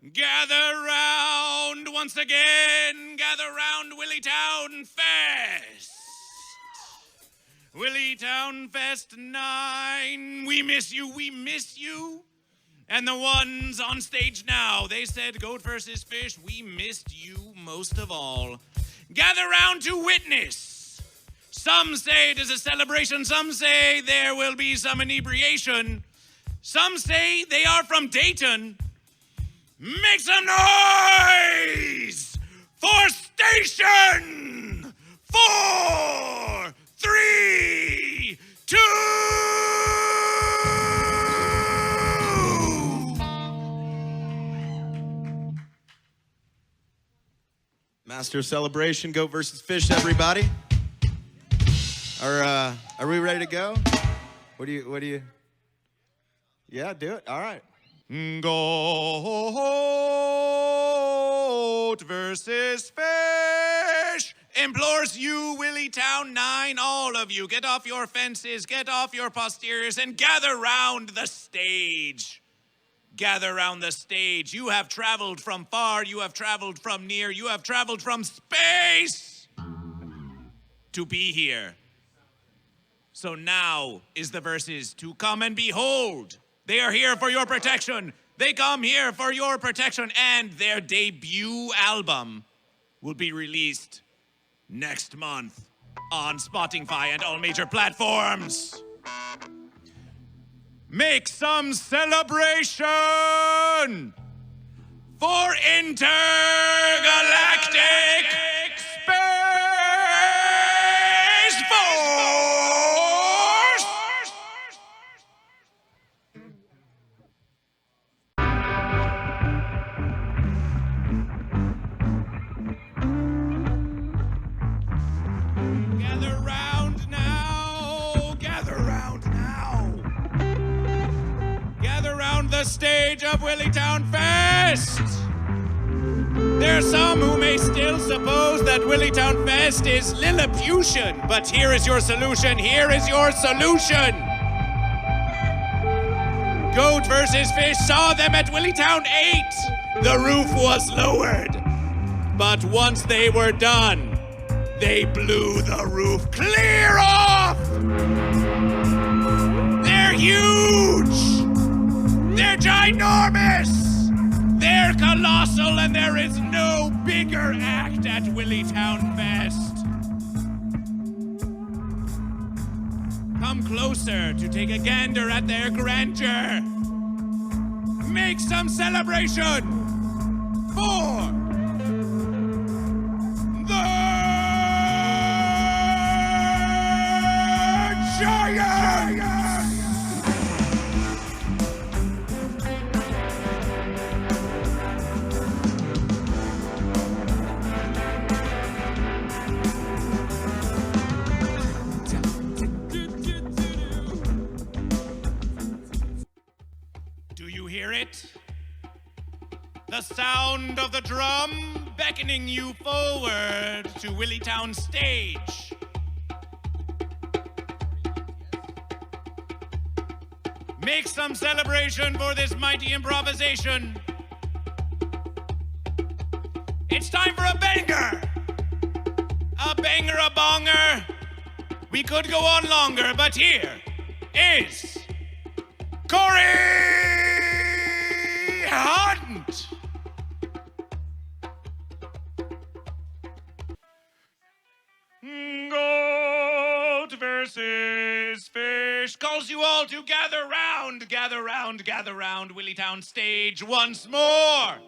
Gather round once again, gather round Willytown Fest. Willytown Fest 9, we miss you, we miss you. And the ones on stage now, they said GoatVsFish, we missed you most of all. Gather round to witness. Some say it is a celebration, some say there will be some inebriation. Some say they are from Dayton. Make some noise for station 4, 3, 2. Master of Celebration, GoatVsFish, everybody. Are we ready to go? What do you? Yeah, do it. All right. GoatVsFish implores you, Willytown IX, all of you, get off your fences, get off your posteriors, and gather round the stage. Gather round the stage. You have traveled from far, you have traveled from near, you have traveled from space to be here. So now is the verses to come and behold. They are here for your protection. They come here for your protection, and their debut album will be released next month on Spotify and all major platforms. Make some celebration for Intergalactic Space Force! Gather round now, gather round now. Gather round the stage of Willytown Fest. There are some who may still suppose that Willytown Fest is Lilliputian, but here is your solution, here is your solution. GoatVsFish saw them at Willytown IX. The roof was lowered, but once they were done, they blew the roof clear off! They're huge! They're ginormous! They're colossal, and there is no bigger act at Willytown Fest. Come closer to take a gander at their grandeur. Make some celebration for the Giants! Do you hear it? The sound of the drum beckoning you forward to Willytown stage. Make some celebration for this mighty improvisation. It's time for a banger! A banger, a bonger. We could go on longer, but here is Cory Hunt! GoatVsFish calls you all to gather round, gather round, gather round Willytown stage once more.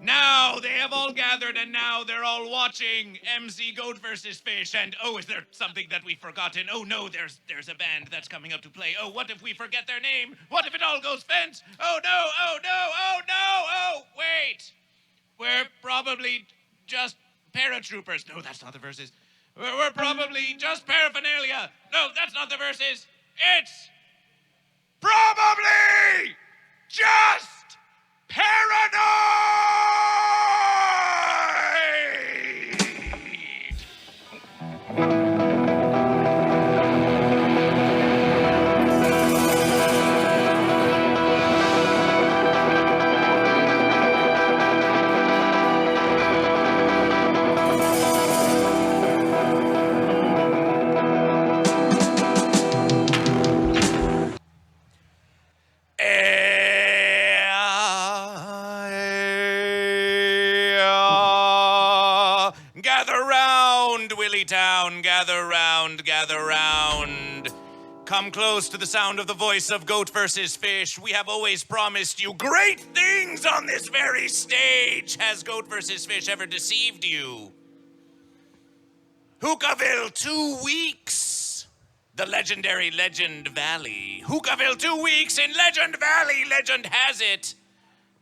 Now they have all gathered, and now they're all watching EMCEE GoatVsFish. And oh, is there something that we've forgotten? Oh no, there's a band that's coming up to play. Oh, what if we forget their name? What if it all goes fence? Oh no, oh no, oh no, oh wait. We're probably just paratroopers. No, that's not the verses. We're probably just paraphernalia. No, that's not the verses. It's probably just paranoid! gather round. Come close to the sound of the voice of GoatVsFish. We have always promised you great things on this very stage. Has GoatVsFish ever deceived you? Hookahville, 2 weeks. The legendary Legend Valley. Hookahville, 2 weeks in Legend Valley. Legend has it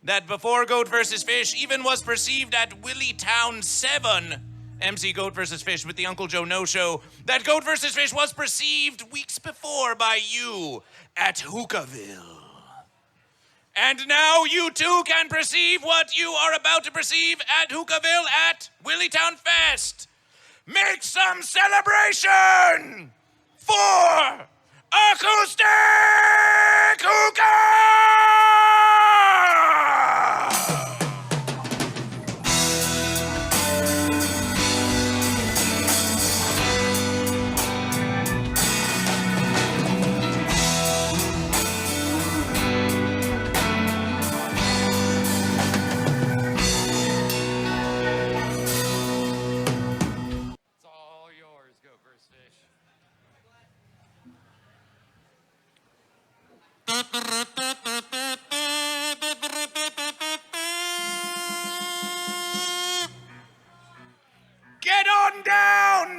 that before GoatVsFish even was perceived at Willy Town 7, MC GoatVsFish with the Uncle Joe No Show, that GoatVsFish was perceived weeks before by you at Hookahville. And now you too can perceive what you are about to perceive at Hookahville at Willytown Fest. Make some celebration for Acoustic Hookah!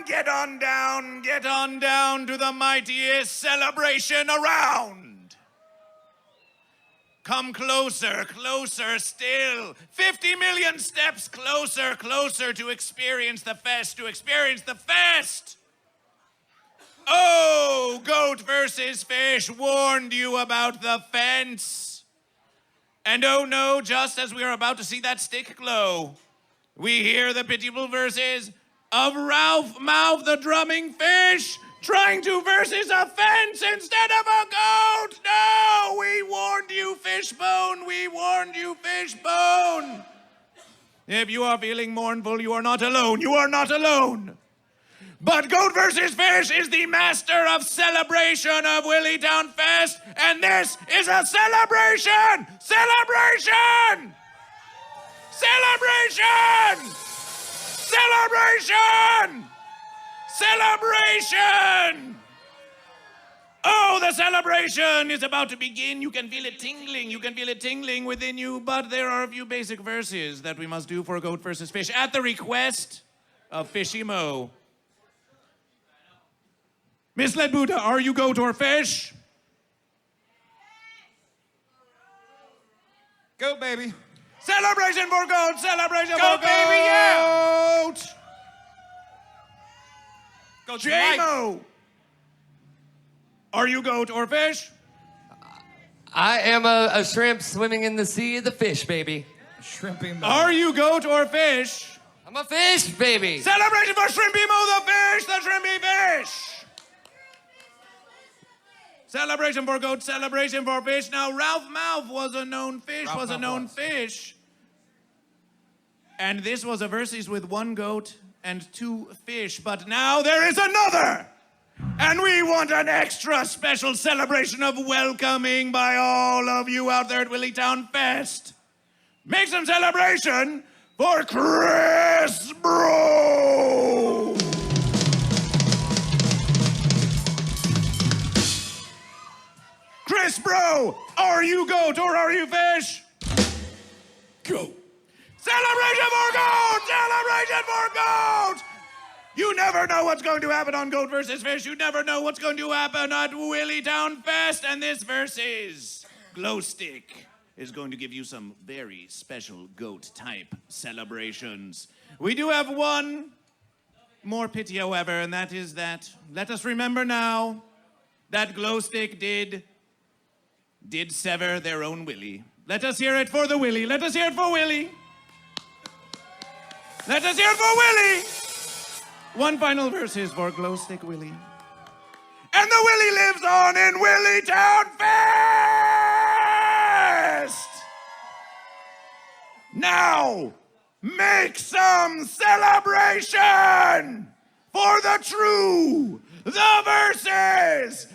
Get on down to the mightiest celebration around. Come closer, closer still. 50 million steps closer, closer to experience the fest, Oh, GoatVsFish warned you about the fence. And oh no, just as we are about to see that stick glow, we hear the pitiable verses of Ralph Mouth the drumming fish trying to versus a fence instead of a goat. No, we warned you, Fishbone. We warned you, Fishbone. If you are feeling mournful, you are not alone. You are not alone. But GoatVsFish is the master of celebration of Willytown Fest, and this is a celebration! Celebration! Celebration! Celebration! Celebration! Oh, the celebration is about to begin. You can feel it tingling. You can feel it tingling within you, but there are a few basic verses that we must do for GoatVsFish at the request of Fishy Mo. Miss Ledbuta, are you goat or fish? Goat, baby. Celebration for goat! Celebration Goat, for goat! baby, yeah! Goat J-Mo! Are you goat or fish? I am a shrimp swimming in the sea of the fish, baby. Shrimpy Mo. Are you goat or fish? I'm a fish, baby. Celebration for Shrimpy Mo the fish! The Shrimpy fish! Celebration for goat, celebration for fish. Now, Ralph Mouth was a known fish, And this was a versus with 1 goat and 2 fish. But now there is another! And we want an extra special celebration of welcoming by all of you out there at Willytown Fest. Make some celebration for Chris Bro! Chris Bro, are you goat or are you fish? Goat. Celebration for goat! Celebration for goat! You never know what's going to happen on GoatVsFish. You never know what's going to happen at Willytown Fest. And this versus Glostik is going to give you some very special goat-type celebrations. We do have one more pity, however, and that is that, let us remember now, that Glostik did sever their own willy. Let us hear it for the willy. Let us hear it for Willy. Let us hear it for Willy. One final verse is for Glowstick Willy. And the Willy lives on in Willytown Fest! Now, make some celebration for the true, the verses,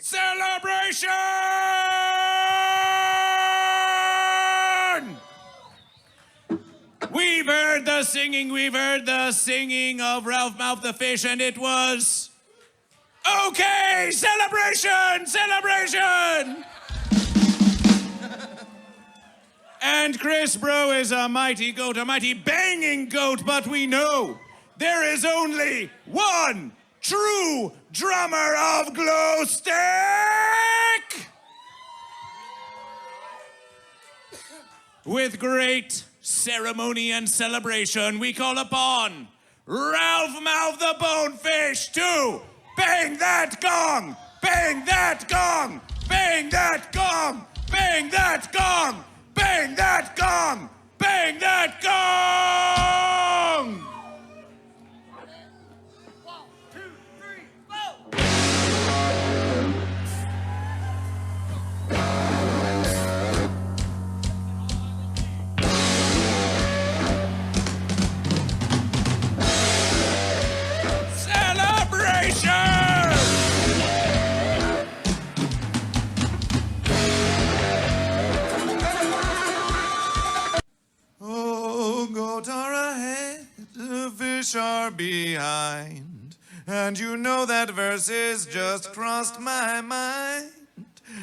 Celebration! We've heard the singing of Ralph Mouth the Fish, and it was... Okay, celebration! Celebration! And Chris Bro is a mighty goat, a mighty banging goat, but we know there is only one true drummer of Glostik! With great ceremony and celebration, we call upon Ralph Mouth the Bonefish to bang that gong! Bang that gong! Bang that gong! Bang that gong! Bang that gong! Bang that gong! 1, 2, 3, 4. Celebration! Oh, goat are ahead, the fish are behind. And you know that verses just crossed my mind.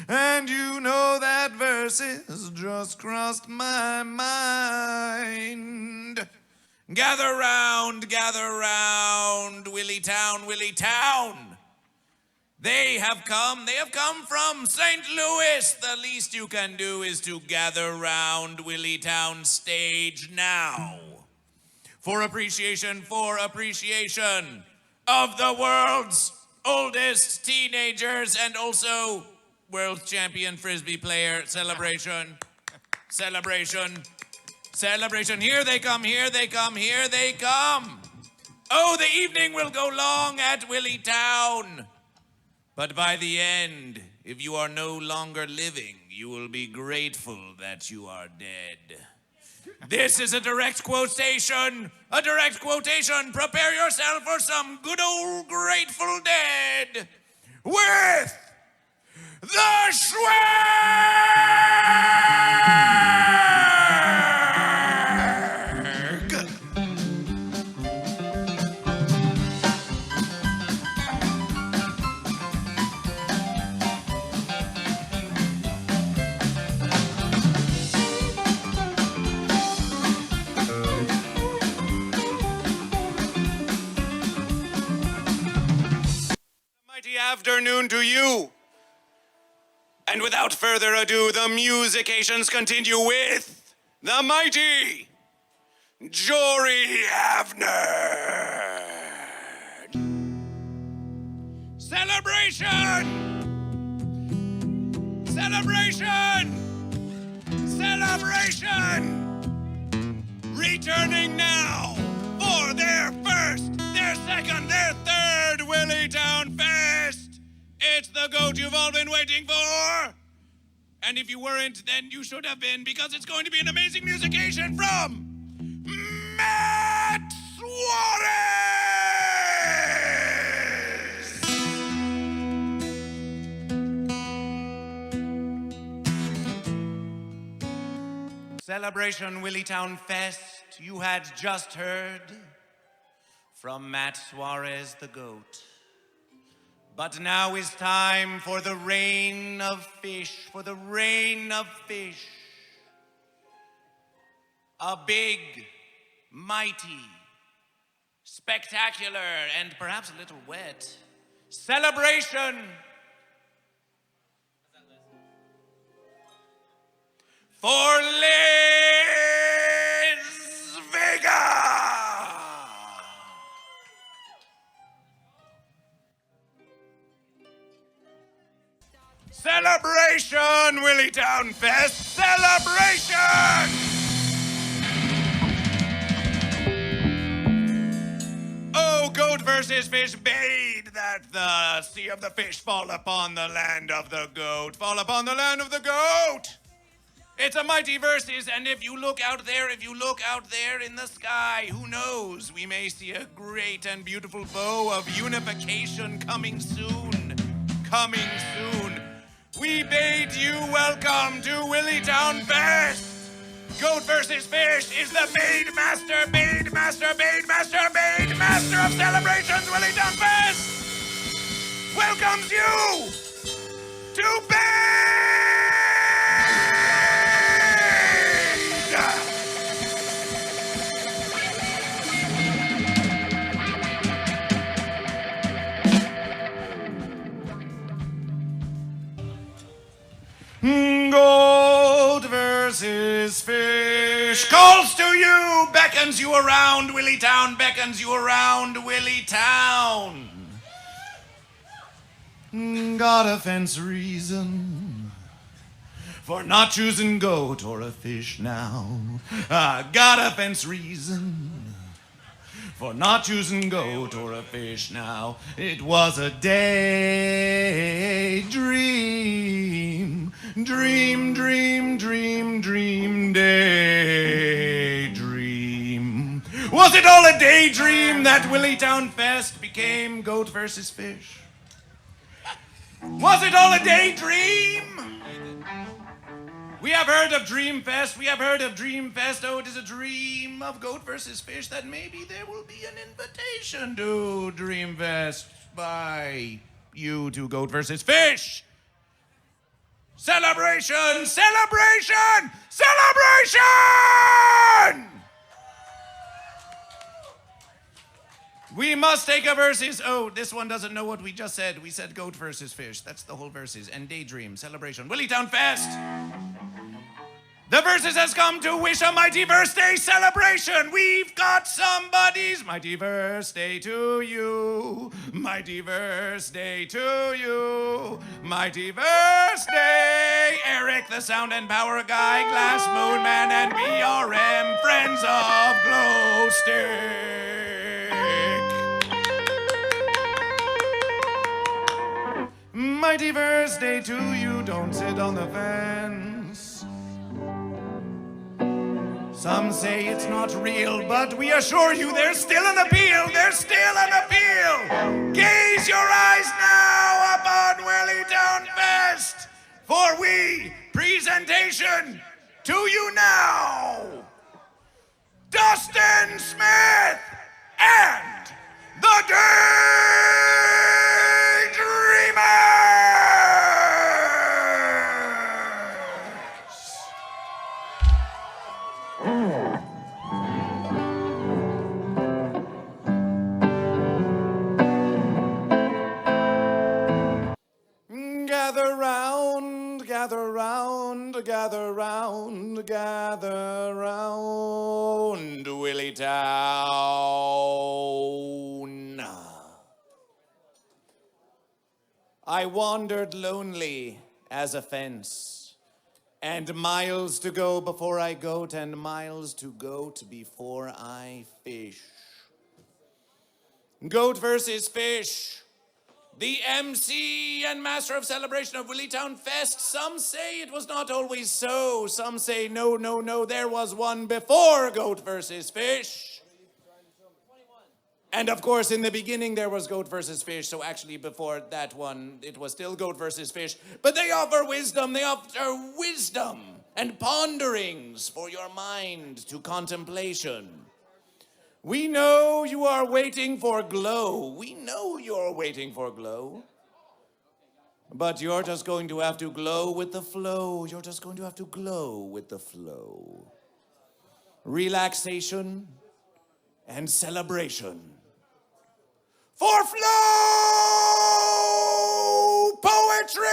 And you know that verses just crossed my mind. Gather round, Willytown, Willytown. They have come from St. Louis. The least you can do is to gather round Willytown stage now. For appreciation of the world's oldest teenagers and also world champion Frisbee player. Celebration. Here they come. Oh, the evening will go long at Willytown. But by the end, if you are no longer living, you will be grateful that you are dead. This is a direct quotation. Prepare yourself for some good old Grateful Dead with the Schwag! Mighty afternoon to you. And without further ado, the musications continue with the mighty Jory Avner. Celebration! Returning now for their first, their second, their third Willytown Fest. It's the goat you've all been waiting for. And if you weren't, then you should have been, because it's going to be an amazing musication from Matt Suarez! Celebration Willytown Fest, you had just heard from Matt Suarez the goat. But now is time for the rain of fish, A big, mighty, spectacular, and perhaps a little wet celebration for Lizz Vega! Celebration, Willytown Fest! Celebration! Oh, goat versus fish, Bade, that the sea of the fish fall upon the land of the goat. Fall upon the land of the goat! It's a mighty versus, and if you look out there in the sky, who knows? We may see a great and beautiful bow of unification coming soon. coming soon. We bade you welcome to Willytown Fest. Goat vs. Fish is the Bade Master of Celebrations. Willytown Fest welcomes you to Bade! Goat versus fish calls to you, beckons you around Willytown, beckons you around Willytown. Got a fence reason for not choosing goat or a fish now. Got a fence reason for not choosing goat or a fish now. It was a daydream, dream, daydream. Was it all a daydream that Willytown Fest became goat versus fish? Was it all a daydream? We have heard of Dreamfest, we have heard of Dreamfest. Oh, it is a dream of goat versus fish that maybe there will be an invitation to Dreamfest by you to goat versus fish. Celebration! Celebration! Celebration! We must take a versus. Oh, this one doesn't know what we just said. We said goat versus fish. That's the whole versus. And daydream, celebration. Willytown Fest! The versus has come to wish a mighty birthday celebration. We've got somebody's mighty birthday to you. Mighty birthday to you. Mighty birthday. Eric, the sound and power guy, Glass Moon Man, and BRM, friends of Glostik. Mighty birthday to you. Don't sit on the fence. Some say it's not real, but we assure you there's still an appeal, there's still an appeal. Gaze your eyes now upon Willytown Fest, for we presentation to you now, Dustin Smith and the Daydreamers. Gather round, gather round, gather round, gather round, Willytown. I wandered lonely as a fence, and miles to go before I goat, and miles to goat before I fish. Goat versus fish. The MC and Master of Celebration of Willytown Fest. Some say it was not always so. Some say no, no, no, there was one before goat versus fish. And of course, in the beginning, there was goat versus fish. So actually, before that one, it was still goat versus fish. But they offer wisdom and ponderings for your mind to contemplation. We know you are waiting for glow. We know you're waiting for glow. But you're just going to have to glow with the flow. You're just going to have to glow with the flow. Relaxation and celebration. For flow poetry!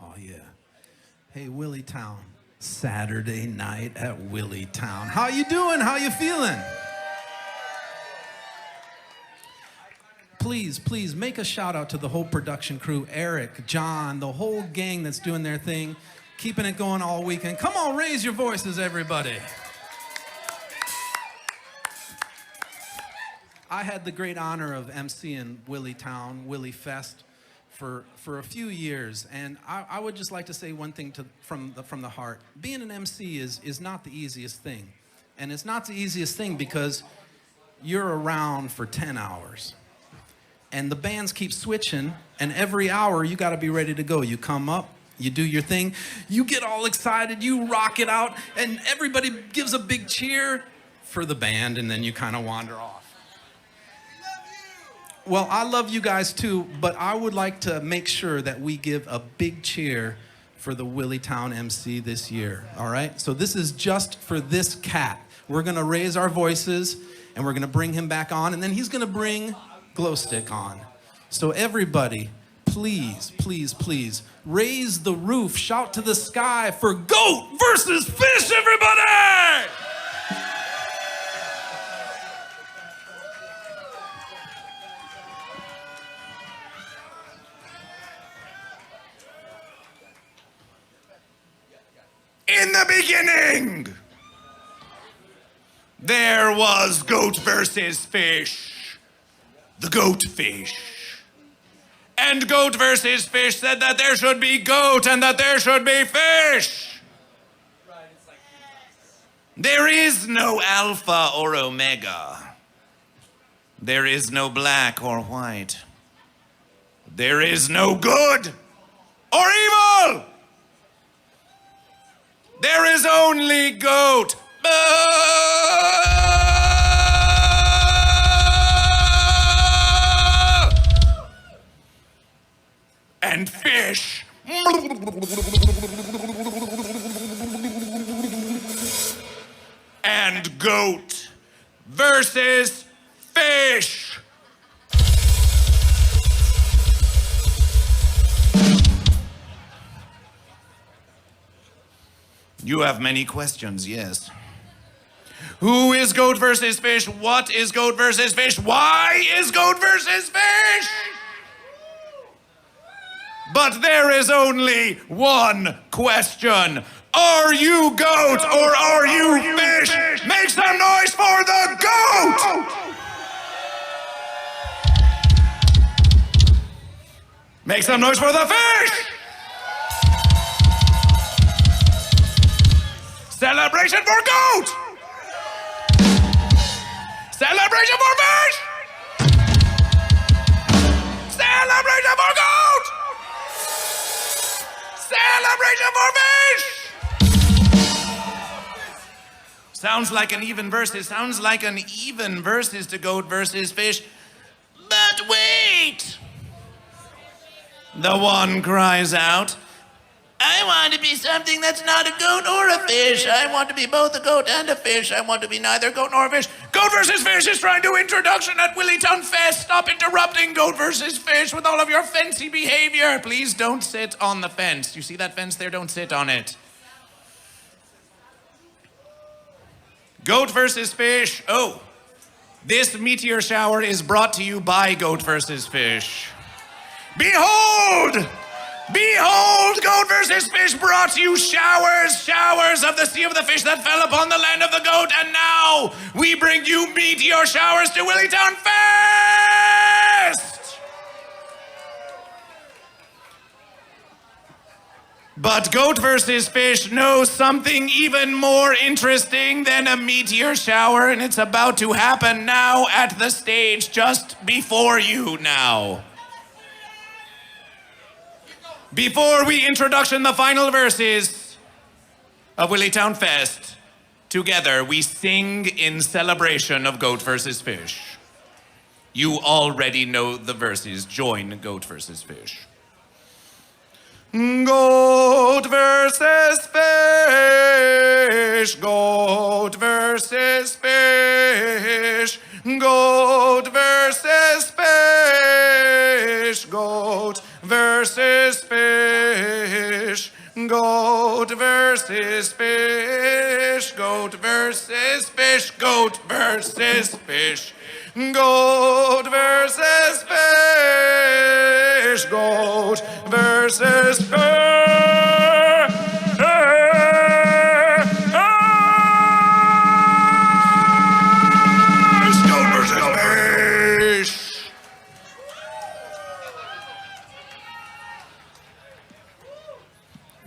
Oh, yeah. Hey, Willytown. Saturday night at Willytown. How you doing? How you feeling? Please make a shout out to the whole production crew. Eric, John, the whole gang that's doing their thing, keeping it going all weekend. Come on, raise your voices, everybody. I had the great honor of emceeing Willytown, Willy Fest, for a few years, and I would just like to say one thing from the heart. Being an MC is not the easiest thing, and it's not the easiest thing because you're around for 10 hours, and the bands keep switching, and every hour you got to be ready to go. You come up, you do your thing, you get all excited, you rock it out, and everybody gives a big cheer for the band, and then you kind of wander off. Well, I love you guys too, but I would like to make sure that we give a big cheer for the Willytown MC this year, all right? So this is just for this cat. We're gonna raise our voices, and we're gonna bring him back on, and then he's gonna bring Glostik on. So everybody, please, please, please, raise the roof, shout to the sky for GoatVsFish, everybody! In the beginning, there was goat versus fish, the goat fish. And goat versus fish said that there should be goat and that there should be fish. There is no alpha or omega. There is no black or white. There is no good or evil. There is only goat. And fish. And goat versus fish. You have many questions, yes. Who is goat versus fish? What is goat versus fish? Why is goat versus fish? But there is only one question. Are you goat or are you fish? Make some noise for the goat! Make some noise for the fish! Celebration for goat! Celebration for fish! Celebration for goat! Celebration for fish! Sounds like an even versus. Sounds like an even versus to goat versus fish. But wait! The one cries out, I want to be something that's not a goat or a fish. I want to be both a goat and a fish. I want to be neither goat nor a fish. Goat versus Fish is trying to introduction at Willytown Fest. Stop interrupting Goat versus Fish with all of your fancy behavior. Please don't sit on the fence. You see that fence there? Don't sit on it. Goat versus Fish. Oh, this meteor shower is brought to you by Goat versus Fish. Behold! Behold, Goat versus Fish brought you showers of the sea of the fish that fell upon the land of the goat, and now we bring you meteor showers to Willytown Fest! But Goat versus Fish knows something even more interesting than a meteor shower, and it's about to happen now at the stage just before you now. Before we introduction the final verses of Willytown Fest, together we sing in celebration of Goat versus Fish. You already know the verses. Join Goat versus Fish. Goat versus fish, goat versus fish, goat versus fish, goat versus fish, goat versus fish, goat versus fish, goat versus fish, goat versus fish, goat versus fish. Goat versus fish.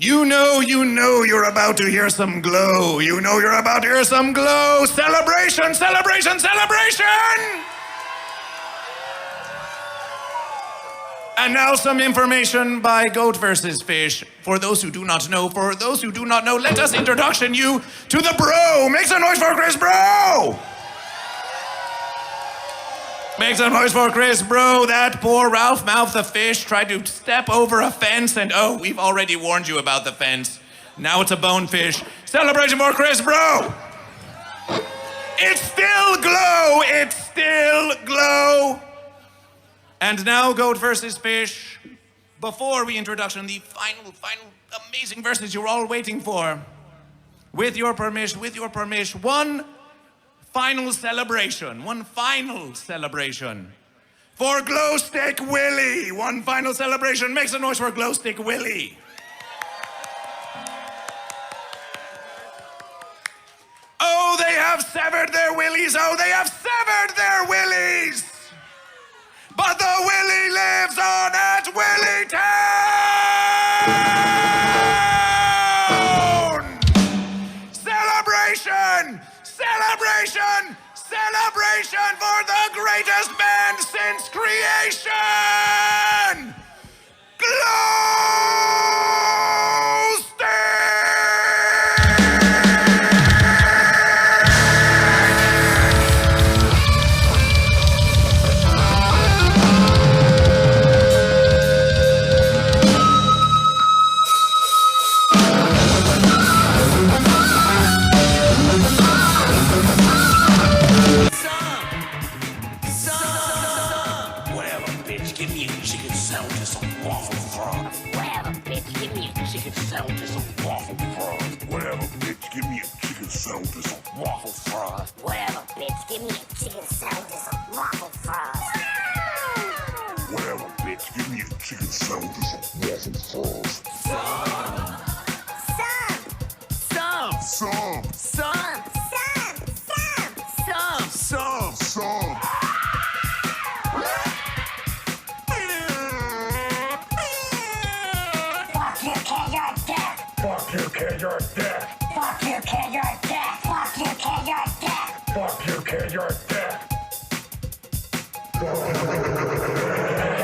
You know you're about to hear some glow. You know you're about to hear some glow. Celebration, celebration, celebration! And now some information by GoatVsFish. For those who do not know, let us introduction you to the bro. Make some noise for Chris, bro! Make some noise for Chris, bro. That poor Ralph Mouth the fish tried to step over a fence and oh, we've already warned you about the fence. Now it's a bonefish. Celebration for Chris, bro! It's still glow! It's still glow! And now GoatVsFish. Before we introduction, the final amazing verses you're all waiting for. With your permission, one final celebration for Glostik Willy. One final celebration. Make some noise for Glostik Willy. Oh, they have severed their willies. Oh, they have severed their willies. But the Willy lives on at Willytown! Celebration! Celebration! Celebration for the greatest band since creation! Glostik! Whatever, bitch, give me a chicken sandwich and waffle fries. Whatever, bitch, give me a chicken sandwich and waffle fries. Whatever, bitch, give me a chicken sandwich and waffle fries. Some. Fuck you, kid, you're dead. Fuck you, kid, you're dead. Fuck you, kid, you're dead. Fuck you, kid, you're dead. Fuck you, kid, you're dead.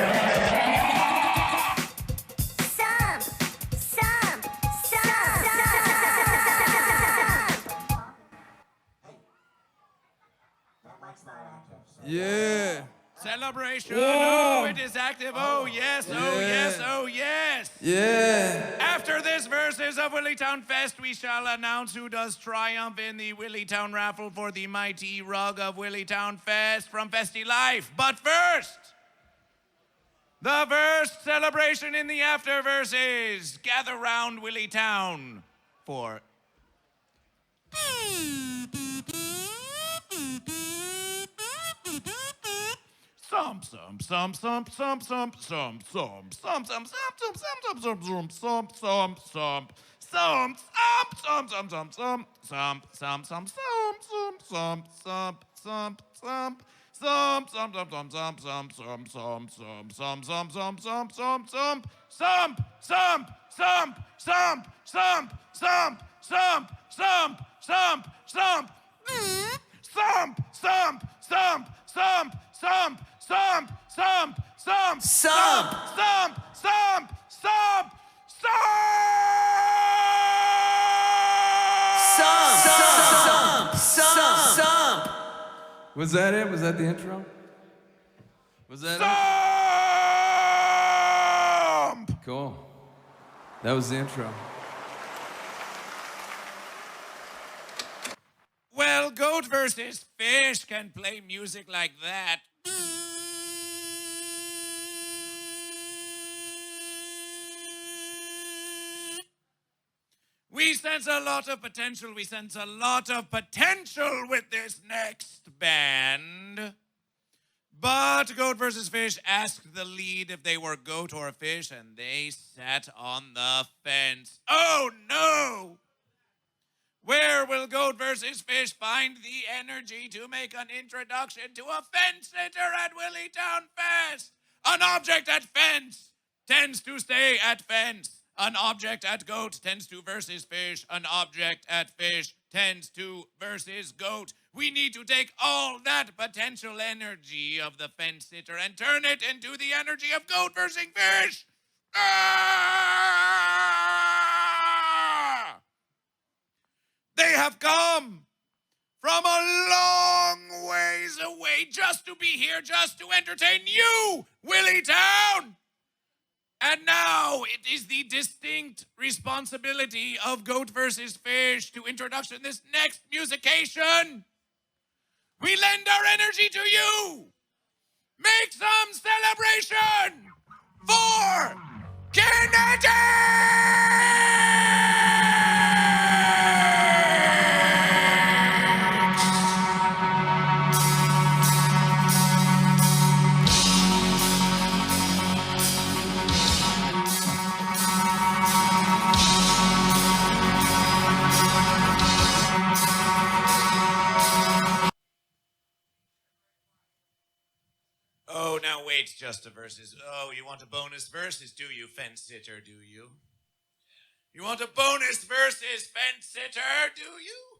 Yeah. Celebration. Oh, it is active. Oh, yes. Oh, yes. Oh, yes. Yeah. After this verses of Willytown Fest, we shall announce who does triumph in the Willytown Raffle for the mighty rug of Willytown Fest from Festy Life. But first, the verse celebration in the after verses. Gather round Willytown for... Some. Was that it? Was that the intro? Was that it? Cool. That was the intro. Well, GoatVsFish can play music like that. We sense a lot of potential. We sense a lot of potential with this next band. But GoatVsFish asked the lead if they were goat or fish, and they sat on the fence. Oh no! Where will GoatVsFish find the energy to make an introduction to a fence sitter at Willytown Fest? An object at fence tends to stay at fence. An object at goat tends to versus fish. An object at fish tends to versus goat. We need to take all that potential energy of the fence sitter and turn it into the energy of goat versus fish. Ah! They have come from a long ways away just to be here, just to entertain you, Willy Town. And now it is the distinct responsibility of Goat vs. Fish to introduction this next musication. We lend our energy to you. Make some celebration for KNETX! Oh, now wait, just a versus. Oh, you want a bonus versus, do you, fence sitter, do you? You want a bonus versus, fence sitter, do you?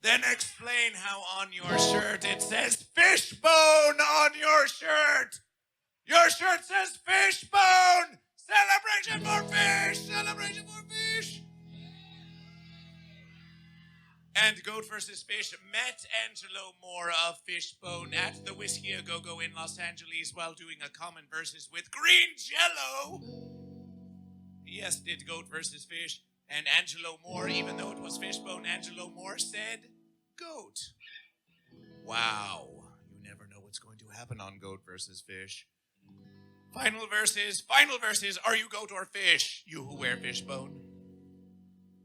Then explain how on your shirt it says fishbone on your shirt. Your shirt says fishbone. Celebration for fish. Celebration for fish. And Goat vs. Fish met Angelo Moore of Fishbone at the Whiskey A Go-Go in Los Angeles while doing a common versus with Green Jello. Yes, did Goat vs. Fish. And Angelo Moore, even though it was Fishbone, Angelo Moore said goat. Wow. You never know what's going to happen on Goat vs. Fish. Final verses. Are you goat or fish? You who wear Fishbone.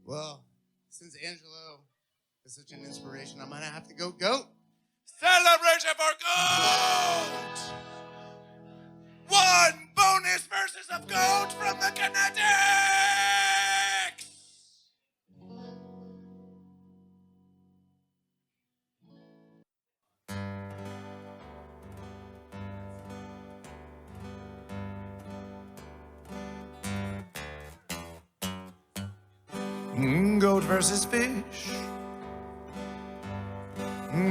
Well, since Angelo is such an inspiration, I'm gonna have to go goat. Celebration for goat! One bonus versus of goat from the KNETX! Goat versus fish.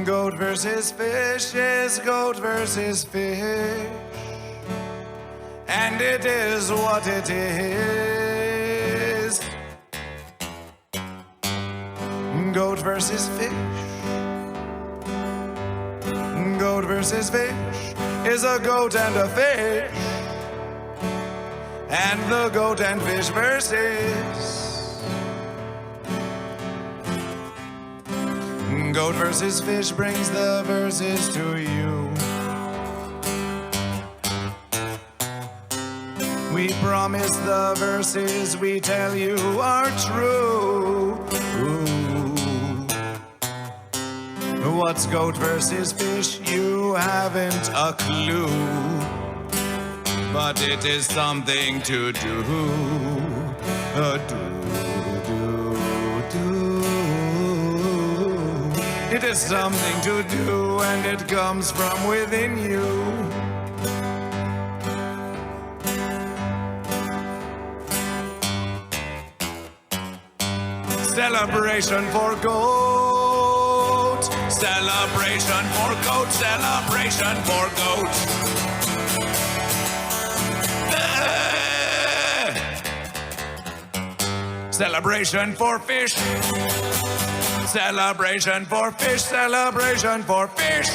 Goat versus fish is goat versus fish. And it is what it is. Goat versus fish. Goat versus fish is a goat and a fish. And the goat and fish versus. Goat versus fish brings the verses to you. We promise the verses we tell you are true. What's goat versus fish? You haven't a clue. But it is something to do. It is something to do, and it comes from within you. Celebration for goat. Celebration for goat. Celebration for goat. Celebration for fish. Celebration for fish. Celebration for fish.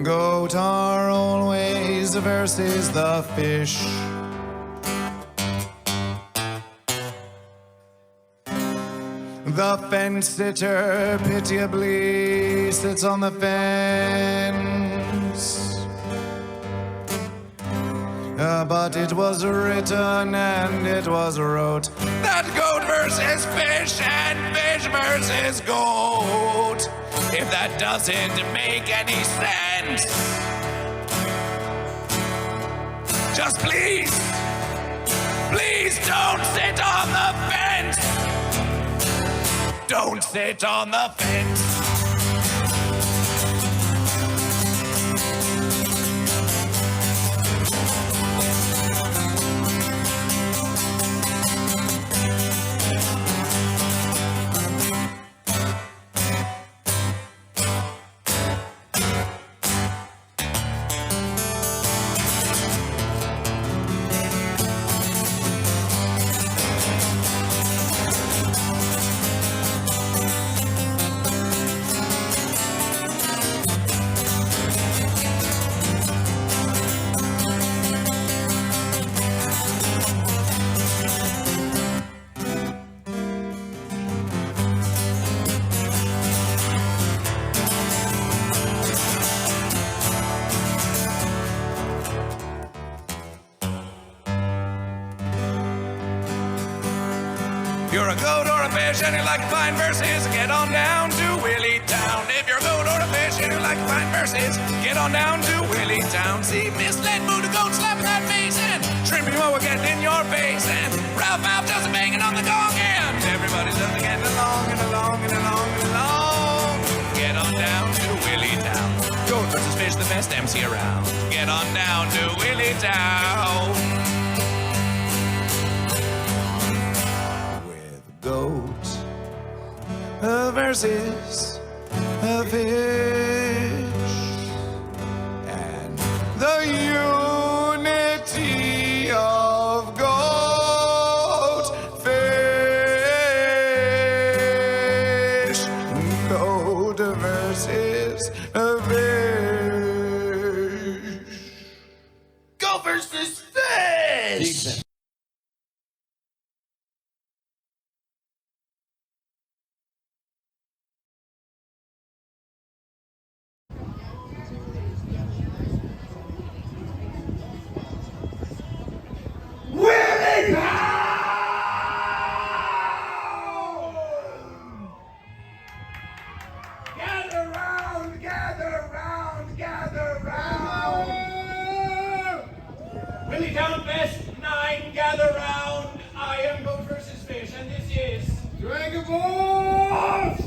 Goat are always versus the fish. The fence sitter pitiably sits on the fence. But it was written and it was wrote that goat versus fish and fish versus goat. If that doesn't make any sense, just please don't sit on the fence. Don't sit on the fence. a goat or a fish and you like to find verses, get on down to Willy Town. If you're a goat or a fish and you like to find verses, get on down to Willy Town. See misled Buddha goat slapping that face and shrimping what we're getting in your face, and Ralph Mouth just banging on the gong, and everybody's just getting along and along and along and along. Get on down to Willy Town. Goat versus fish, the best MC around. Get on down to Willy Town. Goat versus a fish, and the unity of GoatVsFish. Goat versus a fish. GoatVsFish. Gather round, gather round, gather round. Willytown Fest 9, gather round. I am GoatVsFish, and this is Dragon Balls.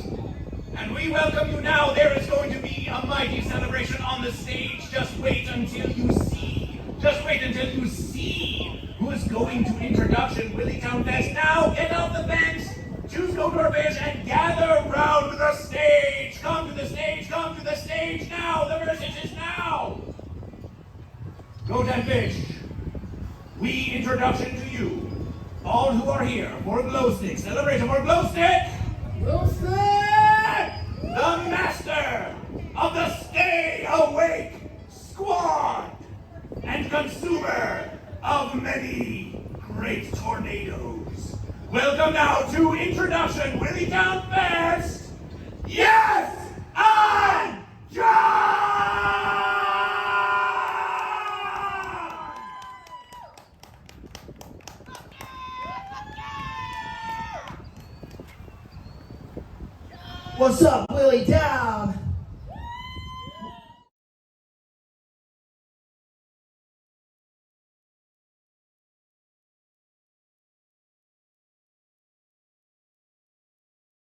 And we welcome you now. There is going to be a mighty celebration on the stage. Just wait until you see. Just wait until you see who is going to introduction Willytown Fest. Now, get off the bench. Choose GoatVsFish and gather round the stage. Come to the stage, come to the stage now. The versus is now. Goat and Fish, we introduction to you, all who are here for Glostik. Celebration for Glostik. Glostik, the master of the Stay Awake Squad and consumer of many great tornadoes. Welcome now to introduction Willytown Fest. YesImJon! What's up, Willytown?